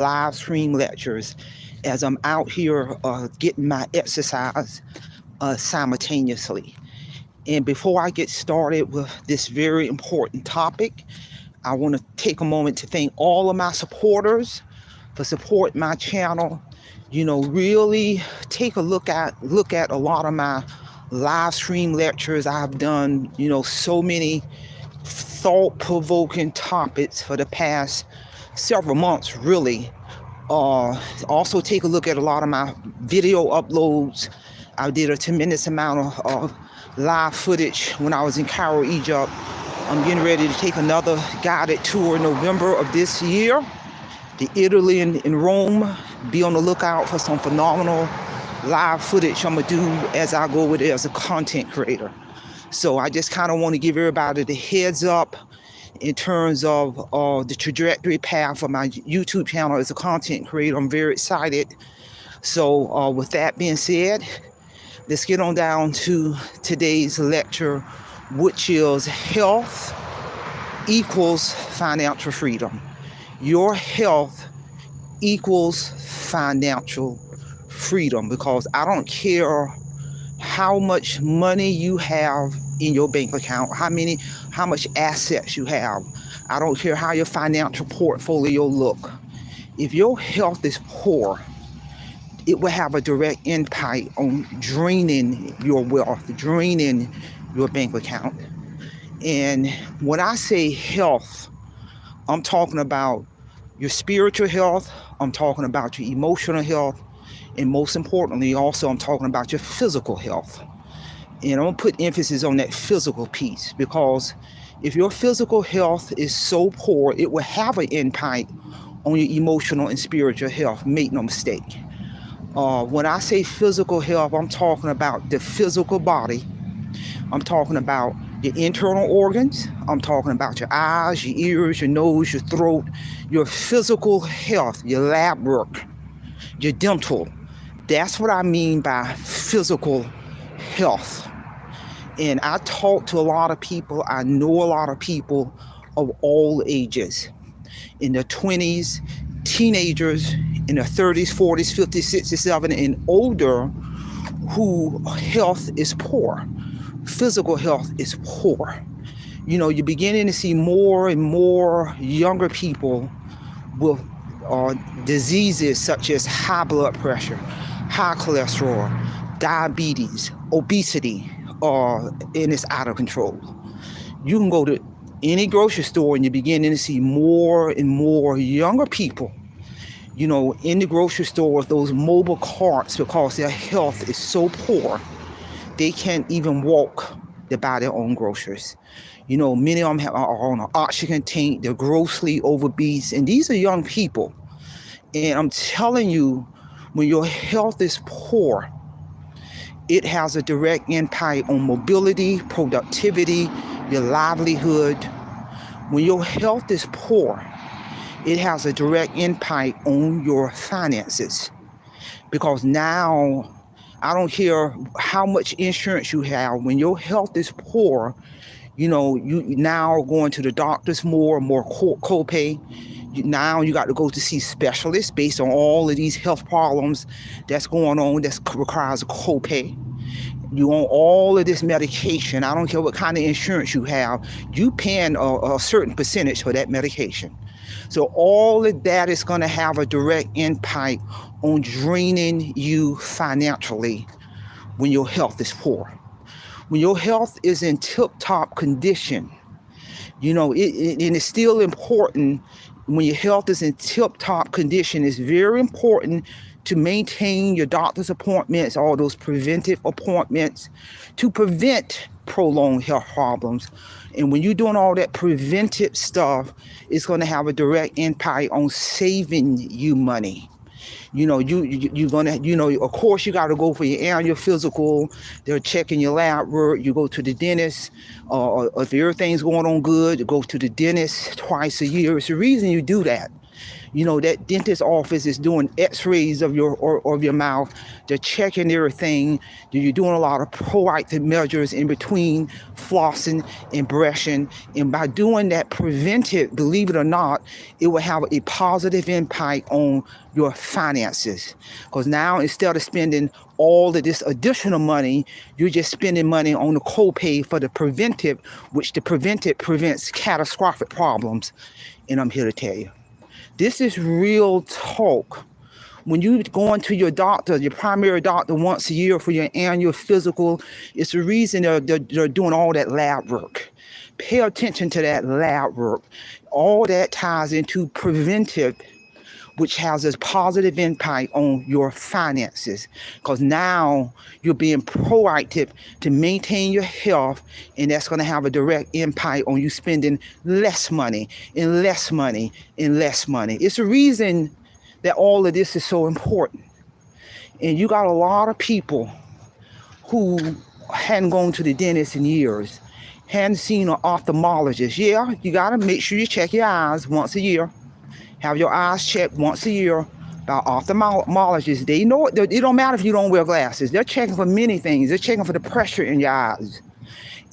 live stream lectures as I'm out here getting my exercise simultaneously. And before I get started with this very important topic, I want to take a moment to thank all of my supporters for supporting my channel. Really take a look at a lot of my live stream lectures. I've done, so many thought-provoking topics for the past several months, really. Also take a look at a lot of my video uploads. I did a tremendous amount of live footage when I was in Cairo, Egypt. I'm getting ready to take another guided tour in November of this year to Italy and Rome. Be on the lookout for some phenomenal live footage I'm going to do as I go with it as a content creator. So I just kind of want to give everybody the heads up in terms of the trajectory path of my YouTube channel as a content creator. I'm very excited. So with that being said, let's get on down to today's lecture, which is health equals financial freedom. Your health equals financial freedom, because I don't care how much money you have in your bank account, how much assets you have. I don't care how your financial portfolio look. If your health is poor, it will have a direct impact on draining your wealth, draining your bank account. And when I say health, I'm talking about your spiritual health, I'm talking about your emotional health, and most importantly, also, I'm talking about your physical health. And I'm going to put emphasis on that physical piece, because if your physical health is so poor, it will have an impact on your emotional and spiritual health. Make no mistake. When I say physical health, I'm talking about the physical body. I'm talking about your internal organs. I'm talking about your eyes, your ears, your nose, your throat, your physical health, your lab work, your dental. That's what I mean by physical health. And I talk to a lot of people. I know a lot of people of all ages, in their 20s, teenagers, in their 30s, 40s, 50s, 60s, 70s, and older, who health is poor. Physical health is poor. You're beginning to see more and more younger people with diseases such as high blood pressure, high cholesterol, diabetes, obesity, and it's out of control. You can go to any grocery store and you're beginning to see more and more younger people, in the grocery store with those mobile carts, because their health is so poor, they can't even walk to buy their own groceries. Many of them are on an oxygen tank, they're grossly obese, and these are young people. And I'm telling you, when your health is poor, it has a direct impact on mobility, productivity, your livelihood. When your health is poor, it has a direct impact on your finances. Because now, I don't care how much insurance you have, when your health is poor, you now going to the doctors more copay. Now you got to go to see specialists based on all of these health problems that's going on, that requires a copay. You own all of this medication. I don't care what kind of insurance you have. You paying a certain percentage for that medication. So all of that is going to have a direct impact on draining you financially when your health is poor. When your health is in tip-top condition, and it's still important. When your health is in tip-top condition, it's very important to maintain your doctor's appointments, all those preventive appointments, to prevent prolonged health problems. And when you're doing all that preventive stuff, it's going to have a direct impact on saving you money. You're gonna, of course, you got to go for your annual physical. They're checking your lab work. You go to the dentist. If everything's going on good, you go to the dentist twice a year. It's the reason you do that. You know, that dentist office is doing x-rays of your mouth. They're checking everything. You're doing a lot of proactive measures in between flossing and brushing. And by doing that preventive, believe it or not, it will have a positive impact on your finances. Because now, instead of spending all of this additional money, you're just spending money on the copay for the preventive, which the preventive prevents catastrophic problems. And I'm here to tell you, this is real talk. When you go into your doctor, your primary doctor, once a year for your annual physical, it's the reason they're doing all that lab work. Pay attention to that lab work. All that ties into preventive, which has a positive impact on your finances, because now you're being proactive to maintain your health, and that's going to have a direct impact on you spending less money and less money and less money. It's the reason that all of this is so important. And you got a lot of people who hadn't gone to the dentist in years, hadn't seen an ophthalmologist. Yeah, you got to make sure you check your eyes once a year. Have your eyes checked once a year by ophthalmologists. They know it. It don't matter if you don't wear glasses. They're checking for many things. They're checking for the pressure in your eyes.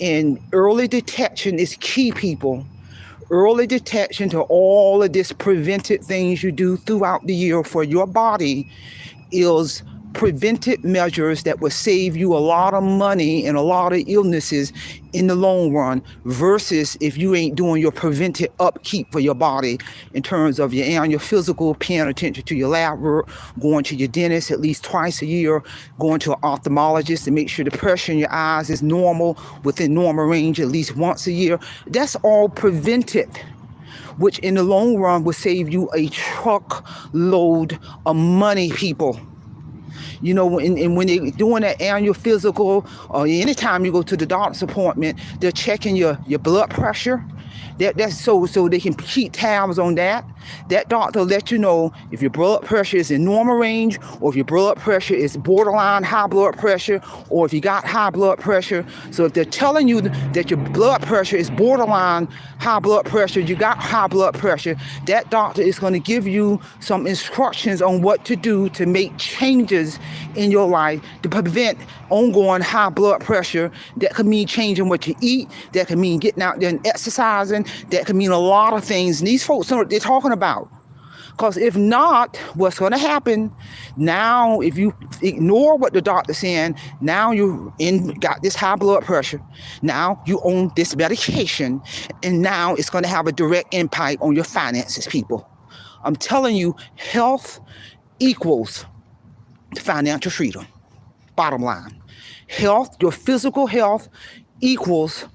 And early detection is key, people. Early detection to all of this preventive things you do throughout the year for your body is preventive measures that will save you a lot of money and a lot of illnesses in the long run, versus if you ain't doing your preventive upkeep for your body in terms of your annual physical, paying attention to your lab work, going to your dentist at least twice a year, going to an ophthalmologist to make sure the pressure in your eyes is normal, within normal range at least once a year. That's all preventive, which in the long run will save you a truckload of money, people. You know, when they're doing that annual physical, or anytime you go to the doctor's appointment, they're checking your blood pressure. That's so they can keep tabs on that. That doctor will let you know if your blood pressure is in normal range, or if your blood pressure is borderline high blood pressure, or if you got high blood pressure. So if they're telling you that your blood pressure is borderline high blood pressure, you got high blood pressure, that doctor is going to give you some instructions on what to do to make changes in your life to prevent ongoing high blood pressure. That could mean changing what you eat. That could mean getting out there and exercising. That could mean a lot of things. And these folks know what they're talking about. Because if not, what's going to happen now, if you ignore what the doctor's saying, now you got this high blood pressure, now you own this medication, and now it's going to have a direct impact on your finances, people. I'm telling you, health equals financial freedom. Bottom line, health, your physical health equals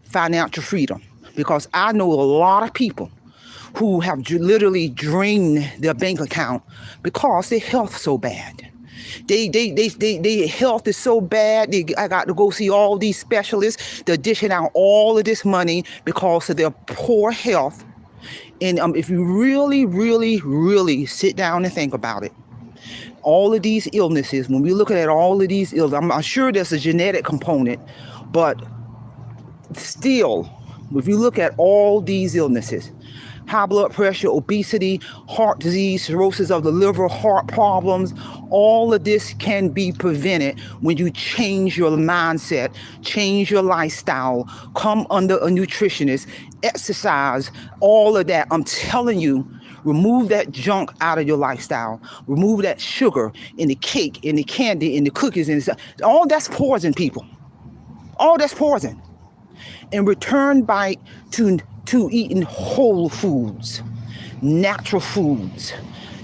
financial freedom. Because I know a lot of people who have literally drained their bank account because their health so bad. Their health is so bad. I got to go see all these specialists. They're dishing out all of this money because of their poor health. And if you really, really, really sit down and think about it, all of these illnesses, when we look at all of these illnesses, I'm sure there's a genetic component, but still, if you look at all these illnesses, high blood pressure, obesity, heart disease, cirrhosis of the liver, heart problems, all of this can be prevented when you change your mindset, change your lifestyle, come under a nutritionist, exercise, all of that. I'm telling you, remove that junk out of your lifestyle. Remove that sugar in the cake, in the candy, in the cookies, and all that's poison, people. All that's poison. And return back to eating whole foods, natural foods,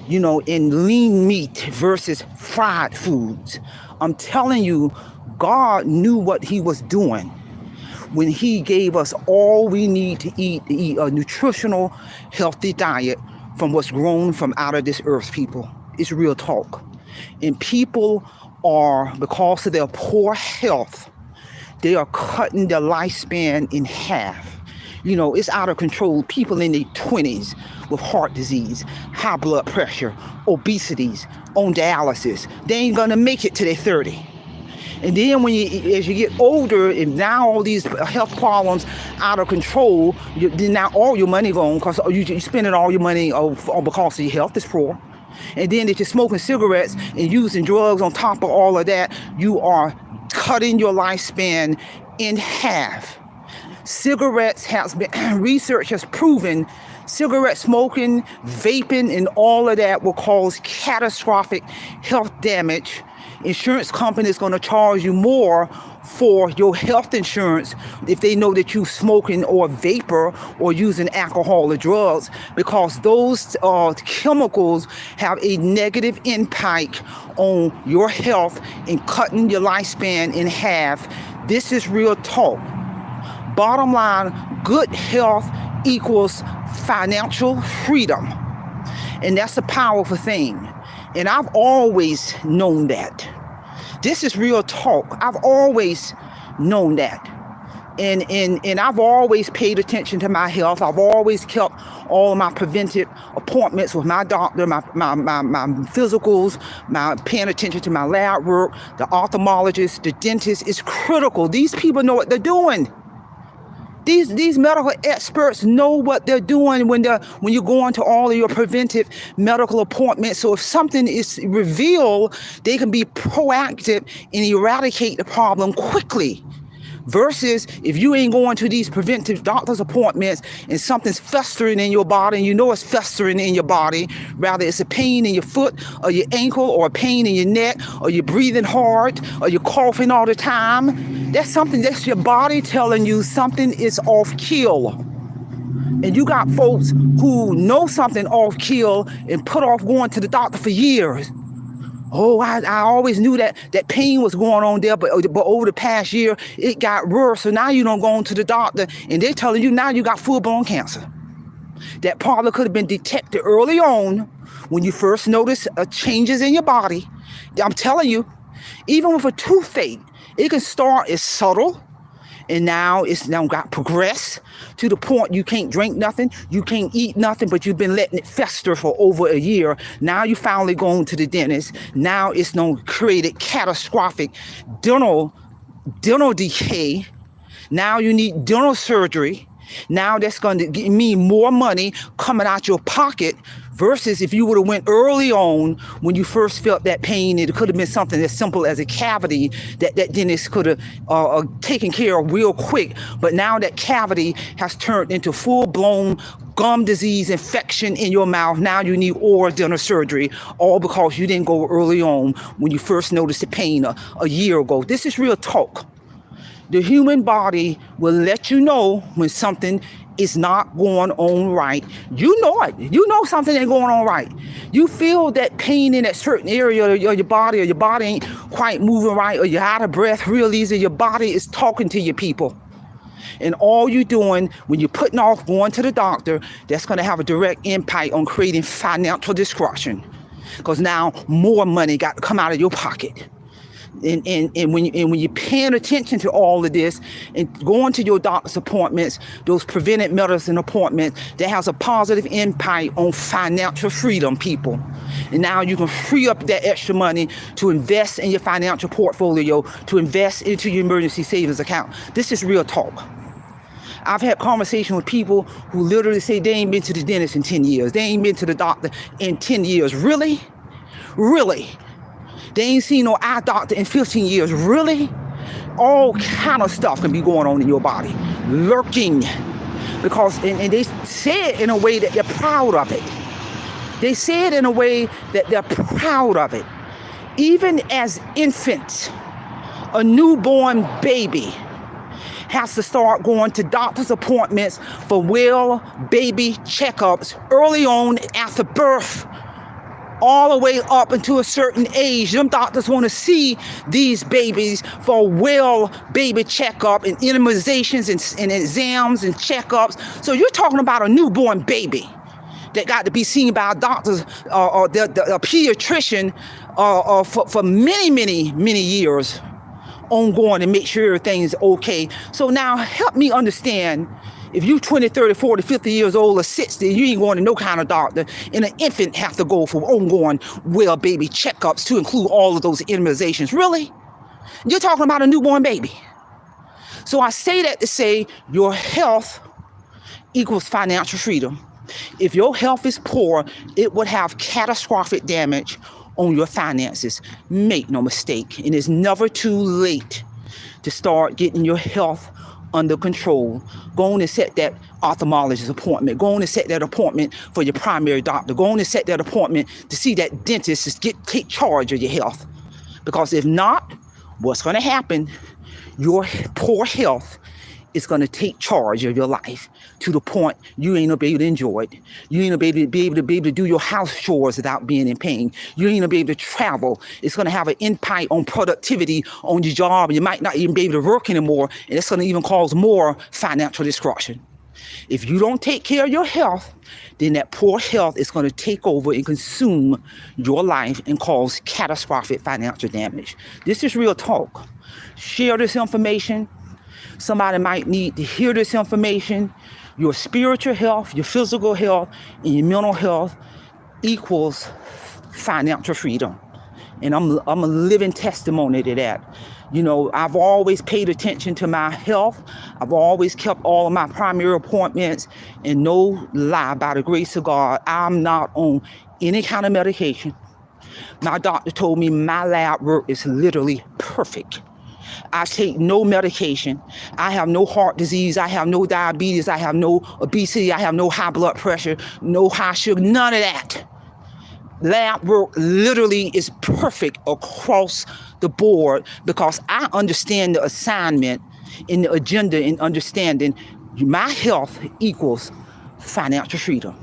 you know, in lean meat versus fried foods. I'm telling you, God knew what he was doing when he gave us all we need to eat a nutritional, healthy diet from what's grown from out of this earth, people. It's real talk. And people are, because of their poor health, they are cutting their lifespan in half. You know, it's out of control. People in their 20s with heart disease, high blood pressure, obesities, on dialysis. They ain't gonna make it to their 30. And then as you get older, and now all these health problems out of control, then now all your money gone because you're spending all your money because of your health is poor. And then if you're smoking cigarettes and using drugs on top of all of that, you are cutting your lifespan in half. Cigarettes has been, research has proven cigarette smoking, vaping, and all of that will cause catastrophic health damage. Insurance companies going to charge you more for your health insurance if they know that you smoking or vapor or using alcohol or drugs, because those chemicals have a negative impact on your health and cutting your lifespan in half. This is real talk. Bottom line, good health equals financial freedom. And that's a powerful thing. And I've always known that. This is real talk. I've always known that. And I've always paid attention to my health. I've always kept all of my preventive appointments with my doctor, my physicals, my paying attention to my lab work, the ophthalmologist, the dentist. Is critical. These people know what they're doing. These medical experts know what they're doing when you're going to all of your preventive medical appointments. So if something is revealed, they can be proactive and eradicate the problem quickly. Versus if you ain't going to these preventive doctor's appointments and something's festering in your body, and you know it's festering in your body, rather it's a pain in your foot or your ankle or a pain in your neck, or you're breathing hard or you're coughing all the time, that's your body telling you something is off kill. And you got folks who know something off kill and put off going to the doctor for years. Oh, I always knew that pain was going on there, but over the past year, it got worse. So now you don't go to the doctor, and they're telling you now you got full-blown cancer. That probably could have been detected early on when you first notice changes in your body. I'm telling you, even with a toothache, it can start as subtle, and now it's got progressed to the point you can't drink nothing, you can't eat nothing, but you've been letting it fester for over a year. Now you finally going to the dentist. Now it's created catastrophic dental decay. Now you need dental surgery. Now that's going to mean more money coming out your pocket, versus if you would have went early on when you first felt that pain. It could have been something as simple as a cavity that dentist could have taken care of real quick. But now that cavity has turned into full-blown gum disease infection in your mouth. Now you need oral dental surgery, all because you didn't go early on when you first noticed the pain a year ago. This is real talk. The human body will let you know when something is not going on right. You know it. You know something ain't going on right. You feel that pain in that certain area of your body, or your body ain't quite moving right, or you're out of breath real easy. Your body is talking to you, people. And all you're doing when you're putting off going to the doctor, that's going to have a direct impact on creating financial destruction. Because now more money got to come out of your pocket. And when you're paying attention to all of this and going to your doctor's appointments, those preventive medicine appointments, that has a positive impact on financial freedom, people. And now you can free up that extra money to invest in your financial portfolio, to invest into your emergency savings account. This is real talk. I've had conversations with people who literally say they ain't been to the dentist in 10 years. They ain't been to the doctor in 10 years. Really? Really? They ain't seen no eye doctor in 15 years. Really? All kind of stuff can be going on in your body. Lurking. Because, and they say it in a way that they're proud of it. They say it in a way that they're proud of it. Even as infants, a newborn baby has to start going to doctor's appointments for baby checkups early on after birth, all the way up into a certain age. Them doctors want to see these babies for baby checkup and immunizations and exams and checkups. So you're talking about a newborn baby that got to be seen by a doctor or a pediatrician for many years ongoing, to make sure everything's okay. So now help me understand, if you're 20, 30, 40, 50 years old or 60, you ain't going to no kind of doctor, and an infant has to go for ongoing baby checkups to include all of those immunizations. Really? You're talking about a newborn baby. So I say that to say your health equals financial freedom. If your health is poor, it would have catastrophic damage on your finances. Make no mistake. And it's never too late to start getting your health under control. Go on and set that ophthalmologist appointment. Go on and set that appointment for your primary doctor. Go on and set that appointment to see that dentist to take charge of your health. Because if not, what's going to happen, your poor health is going to take charge of your life to the point you ain't gonna be able to enjoy it. You ain't gonna be able to do your house chores without being in pain. You ain't gonna be able to travel. It's gonna have an impact on productivity on your job. You might not even be able to work anymore, and it's gonna even cause more financial destruction. If you don't take care of your health, then that poor health is going to take over and consume your life and cause catastrophic financial damage. This is real talk. Share this information. Somebody might need to hear this information. Your spiritual health, your physical health, and your mental health equals financial freedom. And I'm a living testimony to that. You know, I've always paid attention to my health. I've always kept all of my primary appointments. And no lie, by the grace of God, I'm not on any kind of medication. My doctor told me my lab work is literally perfect. I take no medication. I have no heart disease. I have no diabetes. I have no obesity. I have no high blood pressure, no high sugar, none of that. Lab work literally is perfect across the board because I understand the assignment and the agenda and understanding my health equals financial freedom.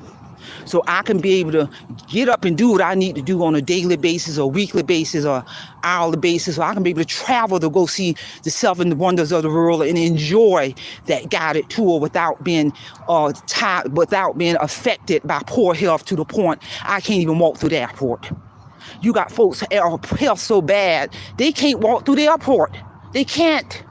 So I can be able to get up and do what I need to do on a daily basis or weekly basis or hourly basis. So I can be able to travel to go see the 7 wonders of the world and enjoy that guided tour without being without being affected by poor health to the point I can't even walk through the airport. You got folks health so bad they can't walk through the airport. They can't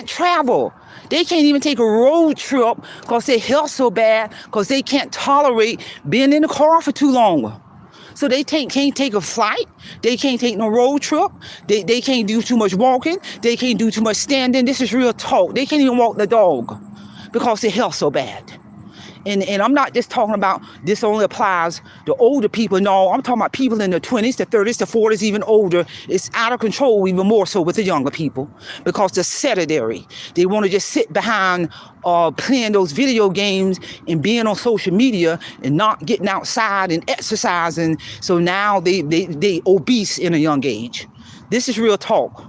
travel. They can't even take a road trip because their health so bad because they can't tolerate being in the car for too long. So they can't take a flight. They can't take no road trip. They can't do too much walking. They can't do too much standing. This is real talk. They can't even walk the dog because their health so bad. And I'm not just talking about this only applies to older people. No, I'm talking about people in their 20s, the 30s, the 40s, even older. It's out of control even more so with the younger people because they're sedentary. They want to just sit behind playing those video games and being on social media and not getting outside and exercising. So now they obese in a young age. This is real talk.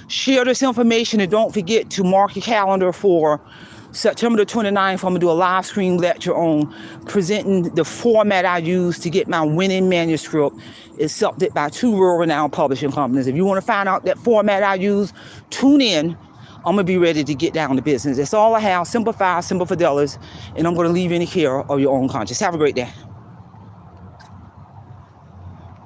Share this information and don't forget to mark your calendar for September the 29th, I'm going to do a live stream lecture on presenting the format I use to get my winning manuscript accepted by 2 world-renowned publishing companies. If you want to find out that format I use, tune in. I'm going to be ready to get down to business. That's all I have. Simple Fidelis, and I'm going to leave you in the care of your own conscience. Have a great day.